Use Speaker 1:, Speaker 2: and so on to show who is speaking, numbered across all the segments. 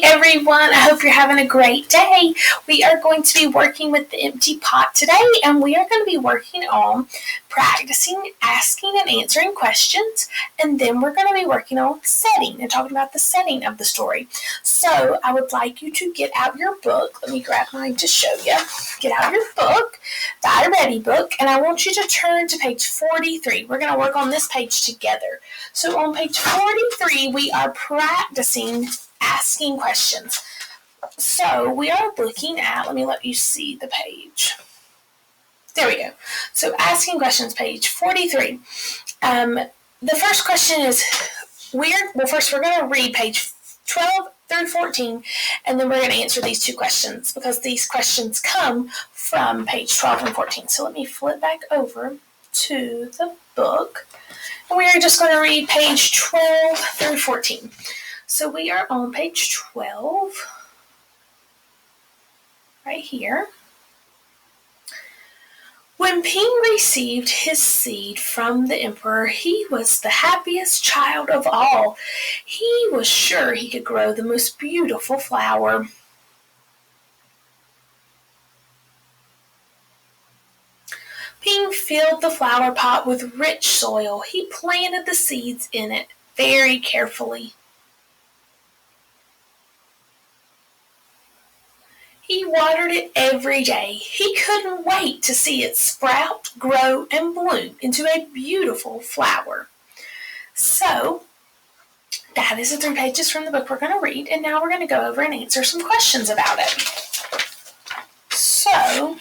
Speaker 1: everyone. I hope you're having a great day. We are going to be working with the empty pot today, and we are going to be working on practicing asking and answering questions, and then we're going to be working on setting and talking about the setting of the story. So I would like you to get out your book. Let me grab mine to show you. Get out your book, the I Ready book, and I want you to turn to page 43. We're going to work on this page together. So on page 43, we are practicing asking questions. So we are looking at, let you see the page. There we go. So asking questions, page 43. The first question is, first we're going to read page 12 through 14, and then we're going to answer these two questions because these questions come from page 12 and 14. So let me flip back over to the book, and we are just going to read page 12 through 14. So we are on page 12, right here. When Ping received his seed from the emperor, he was the happiest child of all. He was sure he could grow the most beautiful flower. Ping filled the flower pot with rich soil. He planted the seeds in it very carefully. He watered it every day. He couldn't wait to see it sprout, grow, and bloom into a beautiful flower. So, that is the 3 pages from the book we're going to read, and now we're going to go over and answer some questions about it. So,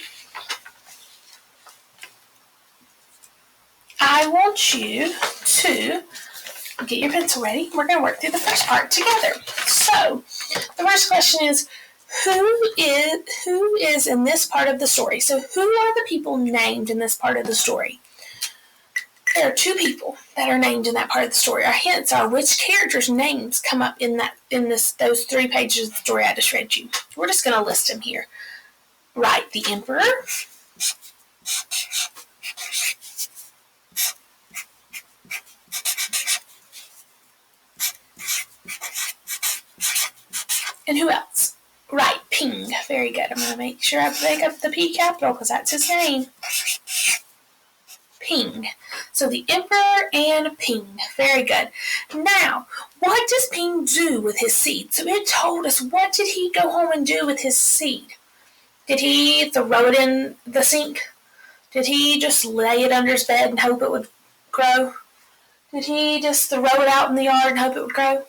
Speaker 1: I want you to get your pencil ready. We're going to work through the first part together. So, the first question is, who is in this part of the story? So who are the people named in this part of the story? There are 2 people that are named in that part of the story. Our hints are which characters' names come up in those 3 pages of the story I just read you. We're just going to list them here. Right, the emperor, and who else? Right, Ping. Very good. I'm going to make sure I pick up the P capital because that's his name. Ping. So the emperor and Ping. Very good. Now, what does Ping do with his seed? So it told us, what did he go home and do with his seed? Did he throw it in the sink? Did he just lay it under his bed and hope it would grow? Did he just throw it out in the yard and hope it would grow?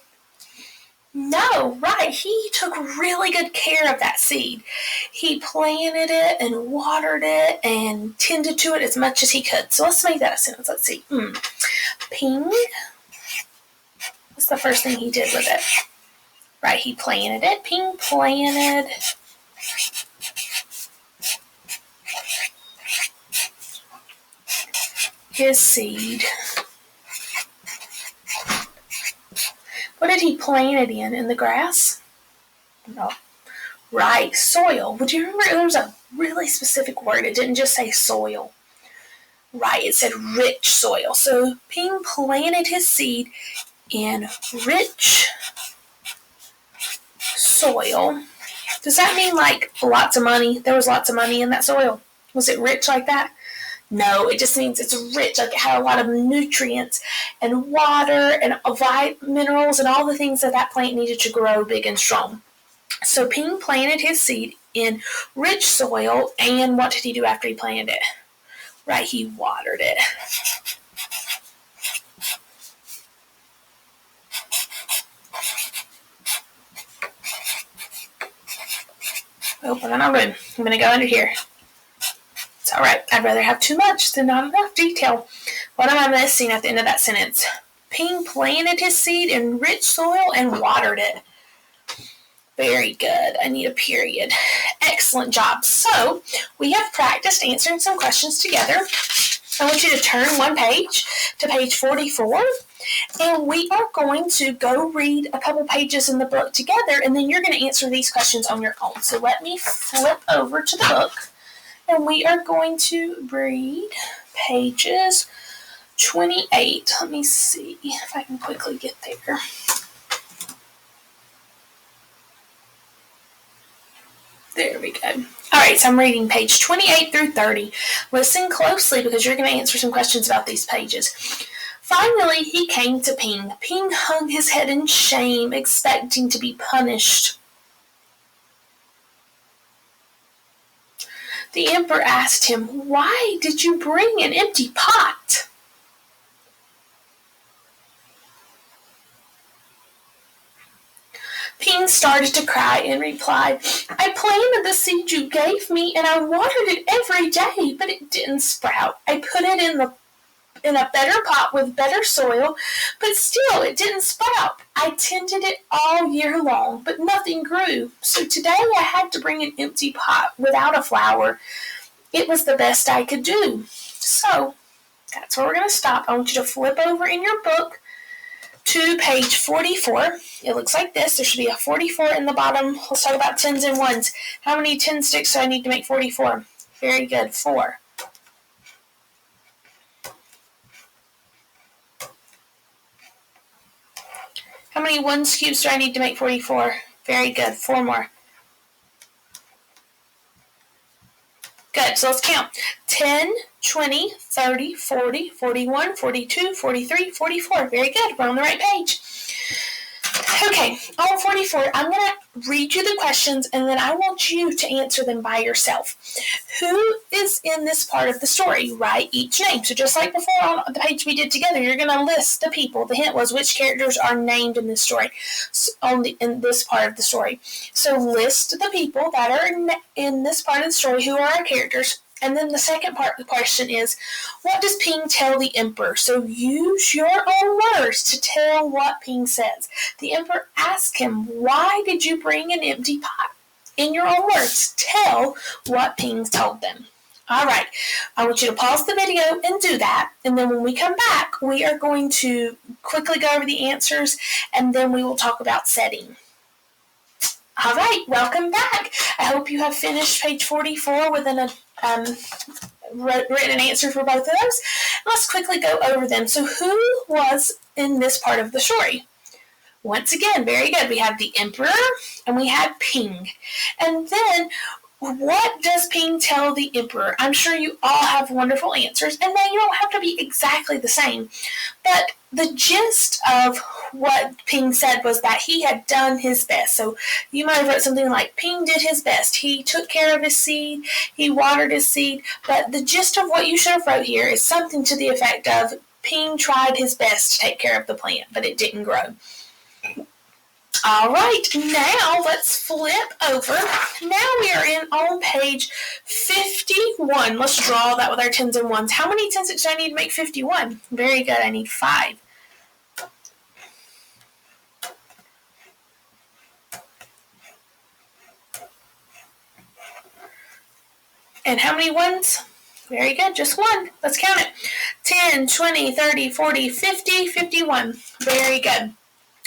Speaker 1: No, right. He took really good care of that seed. He planted it and watered it and tended to it as much as he could. So let's make that a sentence. Let's see. Ping. What's the first thing he did with it? Right, he planted it. Ping planted his seed. What did he plant it in? In the grass? No. Right, soil. Would you remember there was a really specific word? It didn't just say soil. Right, it said rich soil. So Ping planted his seed in rich soil. Does that mean like lots of money? There was lots of money in that soil. Was it rich like that? No, it just means it's rich, like it had a lot of nutrients and water and minerals and all the things that plant needed to grow big and strong. So Ping planted his seed in rich soil, and what did he do after he planted it? Right, he watered it. Oh, I'm in our room. I'm going to go under here. It's all right. I'd rather have too much than not enough detail. What am I missing at the end of that sentence? Ping planted his seed in rich soil and watered it. Very good. I need a period. Excellent job. So, we have practiced answering some questions together. I want you to turn 1 page to page 44, and we are going to go read a couple pages in the book together, and then you're going to answer these questions on your own. So let me flip over to the book, and we are going to read pages 28. Let me see if I can quickly get there. There we go. All right, so I'm reading page 28 through 30. Listen closely because you're going to answer some questions about these pages. Finally, he came to Ping. Ping hung his head in shame, expecting to be punished. The emperor asked him, "Why did you bring an empty pot?" Ping started to cry and replied, "I planted the seed you gave me and I watered it every day, but it didn't sprout. I put it in a better pot with better soil, but still it didn't sprout. I tended it all year long, but nothing grew. So today I had to bring an empty pot without a flower. It was the best I could do." So that's where we're going to stop. I want you to flip over in your book to page 44. It looks like this. There should be a 44 in the bottom. Let's talk about tens and ones. How many 10 sticks do I need to make 44? Very good. 4. How many ones cubes do I need to make 44? Very good. 4 more. Good. So let's count. 10, 20, 30, 40, 41, 42, 43, 44. Very good. We're on the right page. Okay, on 44, I'm going to read you the questions, and then I want you to answer them by yourself. Who is in this part of the story? Write each name. So just like before on the page we did together, you're going to list the people. The hint was which characters are named in this story, in this part of the story. So list the people that are in this part of the story who are our characters. And then the second part of the question is, what does Ping tell the emperor? So use your own words to tell what Ping says. The emperor asked him, "Why did you bring an empty pot?" In your own words, tell what Ping told them. All right, I want you to pause the video and do that. And then when we come back, we are going to quickly go over the answers, and then we will talk about setting. All right, welcome back. I hope you have finished page 44 with written an answer for both of those. Let's quickly go over them. So who was in this part of the story? Once again, very good. We have the emperor and we have Ping. And then what does Ping tell the emperor? I'm sure you all have wonderful answers, and they don't have to be exactly the same. But the gist of what Ping said was that he had done his best. So you might have wrote something like, Ping did his best. He took care of his seed. He watered his seed. But the gist of what you should have wrote here is something to the effect of, Ping tried his best to take care of the plant, but it didn't grow. All right, now let's flip over. Now we are on page 51. Let's draw that with our tens and ones. How many tens do I need to make 51? Very good, I need 5. And how many ones? Very good, just 1. Let's count it. 10, 20, 30, 40, 50, 51. Very good.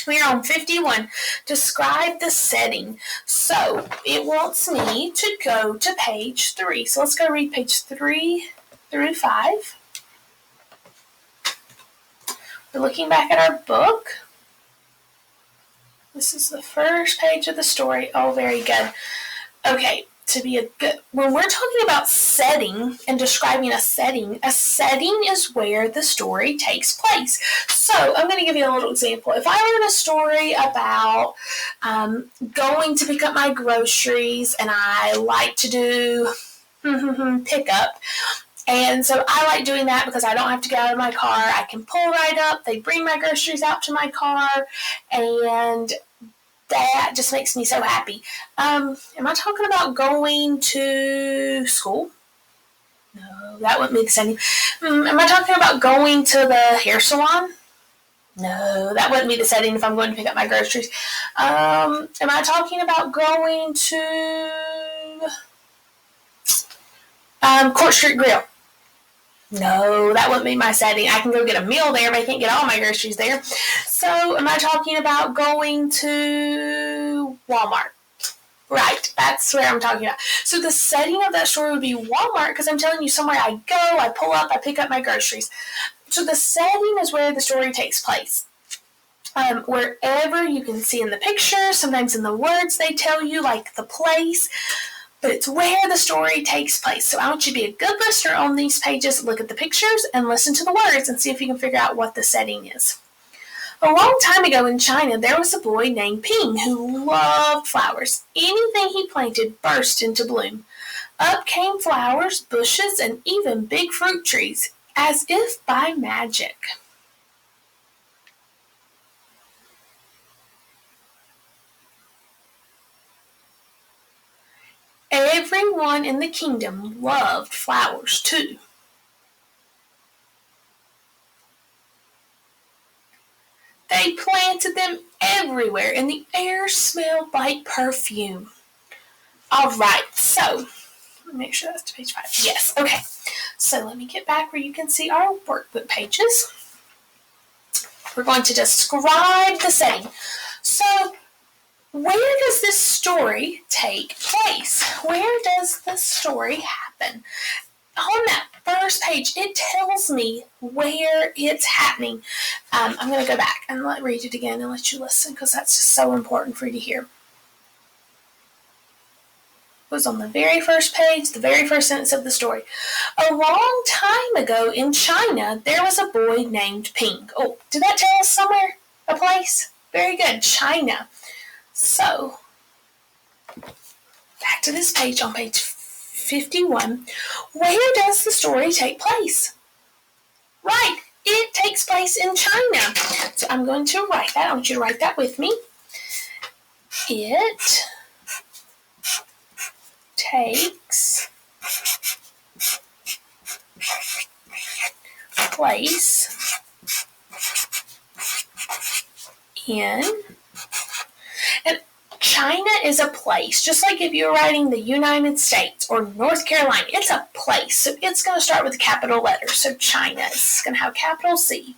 Speaker 1: We are on 51. Describe the setting. So it wants me to go to page 3. So let's go read page 3 through 5. We're looking back at our book. This is the first page of the story. Oh, very good. Okay, when we're talking about setting and describing a setting is where the story takes place. So I'm going to give you a little example. If I were in a story about going to pick up my groceries, and I like to do pickup, and so I like doing that because I don't have to get out of my car. I can pull right up. They bring my groceries out to my car, and that just makes me so happy. Am I talking about going to school? No, that wouldn't be the same. Am I talking about going to the hair salon? No, that wouldn't be the setting if I'm going to pick up my groceries. Am I talking about going to Court Street Grill? No, that wouldn't be my setting. I can go get a meal there, but I can't get all my groceries there. So am I talking about going to Walmart? Right, that's where I'm talking about. So the setting of that story would be Walmart, because I'm telling you somewhere I go, I pull up, I pick up my groceries. So the setting is where the story takes place. Wherever you can see in the picture, sometimes in the words they tell you, like the place. but it's where the story takes place. So I want you to be a good listener on these pages, look at the pictures, and listen to the words and see if you can figure out what the setting is. A long time ago in China, there was a boy named Ping who loved flowers. Anything he planted burst into bloom. Up came flowers, bushes, and even big fruit trees, as if by magic. Everyone in the kingdom loved flowers too. They planted them everywhere, and the air smelled like perfume. All right, so make sure that's to page 5. Yes, okay. So let me get back where you can see our workbook pages. We're going to describe the setting. So, where does this story take place? Where does the story happen? On that first page, it tells me where it's happening. I'm going to go back and read it again and let you listen because that's just so important for you to hear. It was on the very first page, the very first sentence of the story. A long time ago in China, there was a boy named Ping. Oh, did that tell us somewhere? A place? Very good, China. So, back to this page on page 51. Where does the story take place? Right, it takes place in China. So I'm going to write that. I want you to write that with me. It takes place in, and China is a place, just like if you're writing the United States or North Carolina, it's a place. So it's going to start with a capital letter. So China is going to have capital C.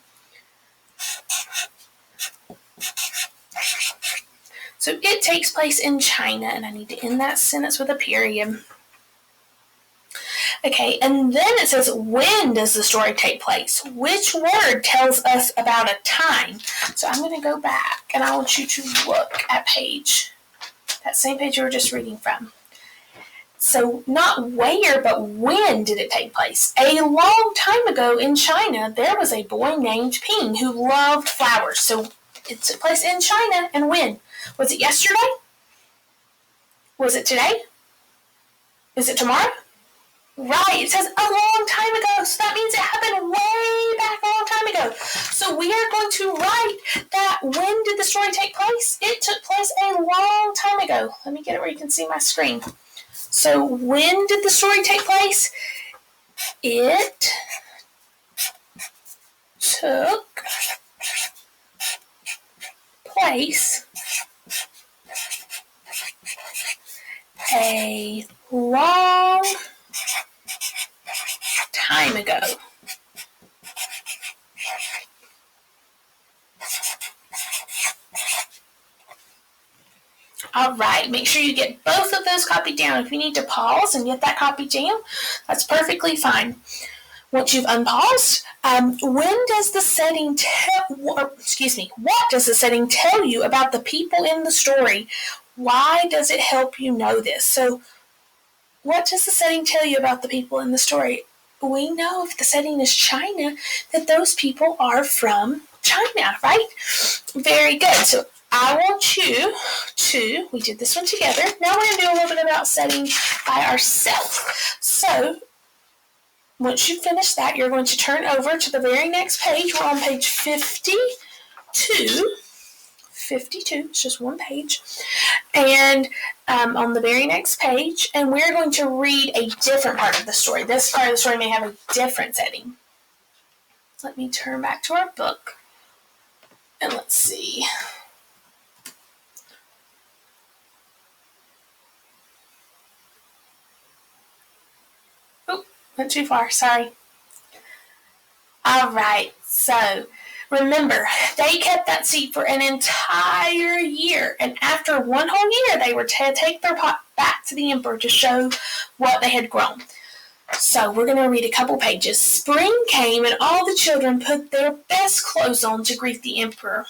Speaker 1: So it takes place in China, and I need to end that sentence with a period. Okay, and then it says, when does the story take place? Which word tells us about a time? So I'm going to go back, and I want you to look at that same page you were just reading from. So not where, but when did it take place? A long time ago in China, there was a boy named Ping who loved flowers. So it took place in China, and when? Was it yesterday? Was it today? Is it tomorrow? Right, it says a long time ago, so that means it happened way back a long time ago. So we are going to write that when did the story take place? It took place a long time ago. Let me get it where you can see my screen. So when did the story take place? It took place a long time ago. All right, make sure you get both of those copied down. If you need to pause and get that copied down, that's perfectly fine. Once you've unpaused, what does the setting tell you about the people in the story? Why does it help you know this? So, what does the setting tell you about the people in the story? We know if the setting is China, that those people are from China, right? Very good. So I want you to, we did this one together. Now we're going to do a little bit about setting by ourselves. So once you finish that, you're going to turn over to the very next page. We're on page 52. 52, it's just one page. And on the very next page, and we're going to read a different part of the story. This part of the story may have a different setting. Let me turn back to our book. And let's see. Oh, went too far, sorry. All right, so remember, they kept that seed for an entire year, and after one whole year, they were to take their pot back to the emperor to show what they had grown. So we're going to read a couple pages. Spring came, and all the children put their best clothes on to greet the emperor.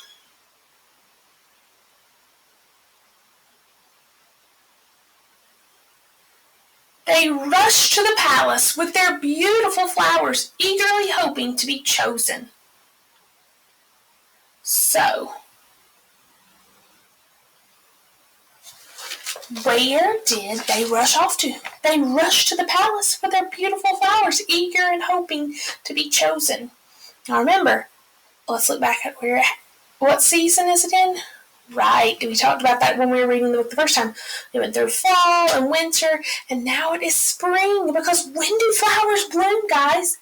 Speaker 1: They rushed to the palace with their beautiful flowers, eagerly hoping to be chosen. So, where did they rush off to? They rushed to the palace with their beautiful flowers, eager and hoping to be chosen. Now remember, let's look back at what season is it in? Right, we talked about that when we were reading the book the first time. We went through fall and winter, and now it is spring, because when do flowers bloom, guys?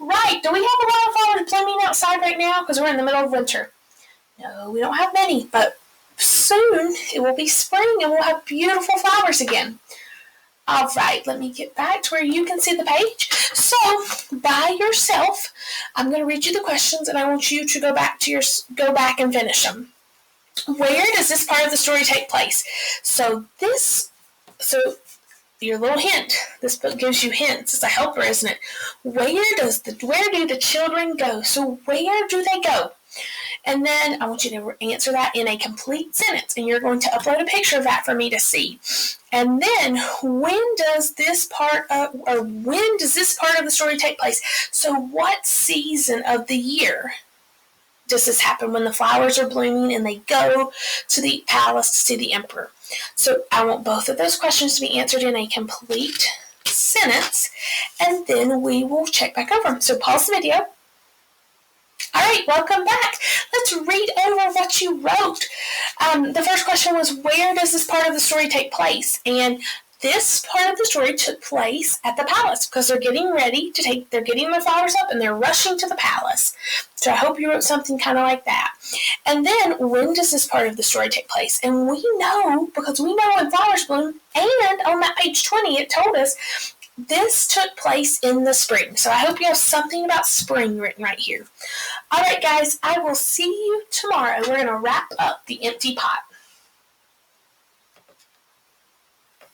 Speaker 1: Right, do we have a lot of flowers blooming outside right now? Because we're in the middle of winter. No, we don't have many, but soon it will be spring and we'll have beautiful flowers again. All right, let me get back to where you can see the page. So, by yourself, I'm going to read you the questions, and I want you to go back and finish them. Where does this part of the story take place? So your little hint. This book gives you hints. It's a helper, isn't it? Where do the children go? So where do they go? And then I want you to answer that in a complete sentence, and you're going to upload a picture of that for me to see. And then when does this part of the story take place? So what season of the year does this happen? When the flowers are blooming and they go to the palace to see the emperor. So I want both of those questions to be answered in a complete sentence, and then we will check back over them. So pause the video. All right, welcome back. Let's read over what you wrote. The first question was, where does this part of the story take place? And this part of the story took place at the palace, because they're getting their flowers up and they're rushing to the palace. So I hope you wrote something kind of like that. And then, when does this part of the story take place? And we know, because we know when flowers bloom, and on that page 20 it told us this took place in the spring. So I hope you have something about spring written right here. All right, guys, I will see you tomorrow. We're going to wrap up the empty pot.